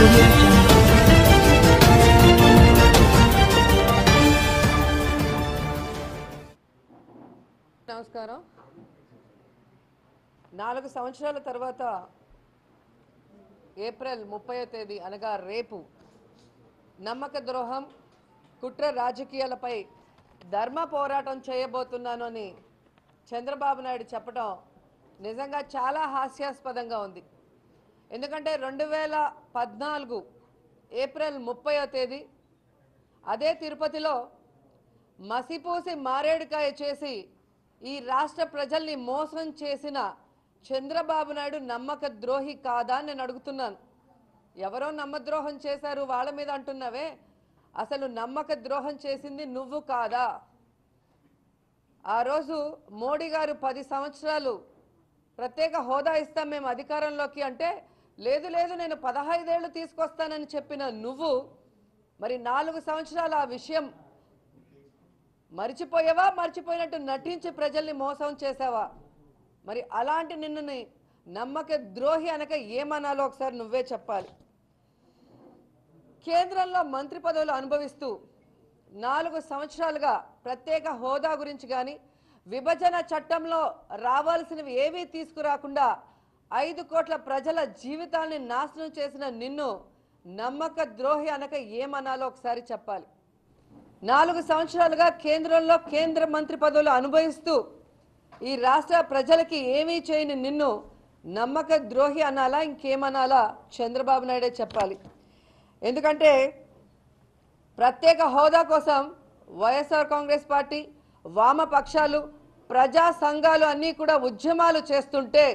Audio Jungle. నమస్కారం. 4 సంవత్సరాల తర్వాత ఏప్రిల్ 30వ తేదీ అనగా రేపు నమ్మక ద్రోహం కుట్ర రాజకీయాలపై ధర్మ పోరాటం చేయబోతున్నాను అని చంద్రబాబు నాయుడు చెప్పడం నిజంగా చాలా హాస్యాస్పదంగా ఉంది. ఎందుకంటే 2014 ఏప్రిల్ 30వ తేదీ అదే తిరుపతిలో మసిపూసి మారేడుకాయ చేసి ఈ రాష్ట్ర ప్రజల్ని మోసం చేసిన చంద్రబాబు నాయుడు నమ్మక ద్రోహి కాదా నేను అడుగుతున్నాను. ఎవరో నమ్మద్రోహం చేశారు వాళ్ళ మీద అంటున్నావే, అసలు నమ్మక ద్రోహం చేసింది నువ్వు కాదా? ఆ రోజు మోడీ గారు 10 సంవత్సరాలు ప్రత్యేక హోదా ఇస్తాం మేము అధికారంలోకి అంటే, లేదు లేదు నేను 15 ఏళ్ళు తీసుకొస్తానని చెప్పిన నువ్వు మరి 4 సంవత్సరాలు ఆ విషయం మర్చిపోయావా, మర్చిపోయినట్టు నటించి ప్రజల్ని మోసం చేసావా? మరి అలాంటి నిన్నుని నమ్మక ద్రోహి అనక ఏమనాలో ఒకసారి నువ్వే చెప్పాలి. కేంద్రంలో మంత్రి పదవులు అనుభవిస్తూ 4 సంవత్సరాలుగా ప్రత్యేక హోదా గురించి కానీ విభజన చట్టంలో రావాల్సినవి ఏవీ తీసుకురాకుండా 5 కోట్ల ప్రజల జీవితాల్ని నాశనం చేసిన నిన్ను నమ్మక ద్రోహి అనక ఏమనాలో ఒకసారి చెప్పాలి. 4 సంవత్సరాలుగా కేంద్రంలో కేంద్ర మంత్రి పదవులు అనుభవిస్తూ ఈ రాష్ట్ర ప్రజలకి ఏమీ చేయని నిన్ను నమ్మక ద్రోహి అనాలా ఇంకేమనాలా చంద్రబాబు నాయుడే చెప్పాలి. ఎందుకంటే ప్రత్యేక హోదా కోసం వైఎస్ఆర్ కాంగ్రెస్ పార్టీ, వామపక్షాలు, ప్రజా సంఘాలు అన్నీ కూడా ఉద్యమాలు చేస్తుంటే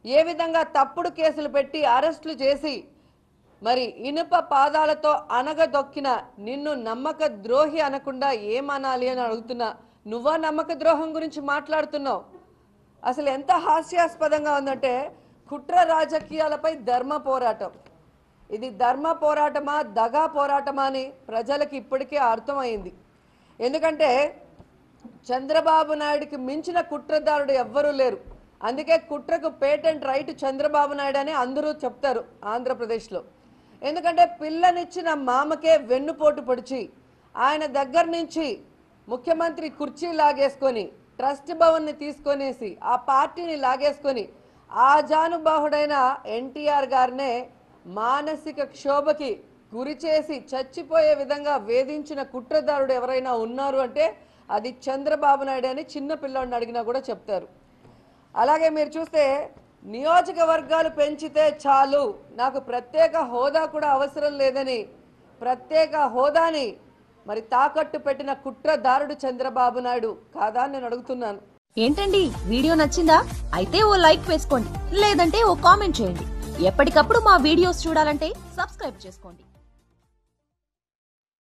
ఏ విధంగా తప్పుడు కేసులు పెట్టి అరెస్టులు చేసి మరి ఇనుప పాదాలతో అనగదొక్కిన నిన్ను నమ్మక ద్రోహి అనకుండా ఏమనాలి అని అడుగుతున్నా. నువ్వా నమ్మక ద్రోహం గురించి మాట్లాడుతున్నావు? అసలు ఎంత హాస్యాస్పదంగా ఉందంటే, కుట్ర రాజకీయాలపై ధర్మ పోరాటం. ఇది ధర్మ పోరాటమా దగా పోరాటమా అని ప్రజలకు ఇప్పటికే అర్థమైంది. ఎందుకంటే చంద్రబాబు నాయుడికి మించిన కుట్రదారుడు ఎవ్వరూ లేరు. అందుకే కుట్రకు పేటెంట్ రైట్ చంద్రబాబు నాయుడు అని అందరూ చెప్తారు ఆంధ్రప్రదేశ్లో. ఎందుకంటే పిల్లనిచ్చిన మామకే వెన్నుపోటు పొడిచి ఆయన దగ్గర నుంచి ముఖ్యమంత్రి కుర్చీ లాగేసుకొని ట్రస్ట్ భవన్ని తీసుకొనేసి ఆ పార్టీని లాగేసుకొని ఆజానుబాహుడైన ఎన్టీఆర్ గారినే మానసిక క్షోభకి గురి చేసి చచ్చిపోయే విధంగా వేధించిన కుట్రదారుడు ఎవరైనా ఉన్నారు అంటే అది చంద్రబాబు నాయుడు అని చిన్న పిల్లాడిని అడిగినా కూడా చెప్తారు. అలాగే మీరు చూస్తే నియోజకవర్గాలు పెంచితే చాలు, నాకు ప్రత్యేక హోదా కూడా అవసరం లేదని ప్రత్యేక హోదాని మరి తాకట్టు పెట్టిన కుట్రదారుడు చంద్రబాబు నాయుడు కాదా నేను అడుగుతున్నాను. ఏంటండి వీడియో నచ్చిందా? అయితే ఓ లైక్ వేసుకోండి, లేదంటే ఓ కామెంట్ చేయండి. ఎప్పటికప్పుడు మా వీడియోస్ చూడాలంటే సబ్స్క్రైబ్ చేసుకోండి.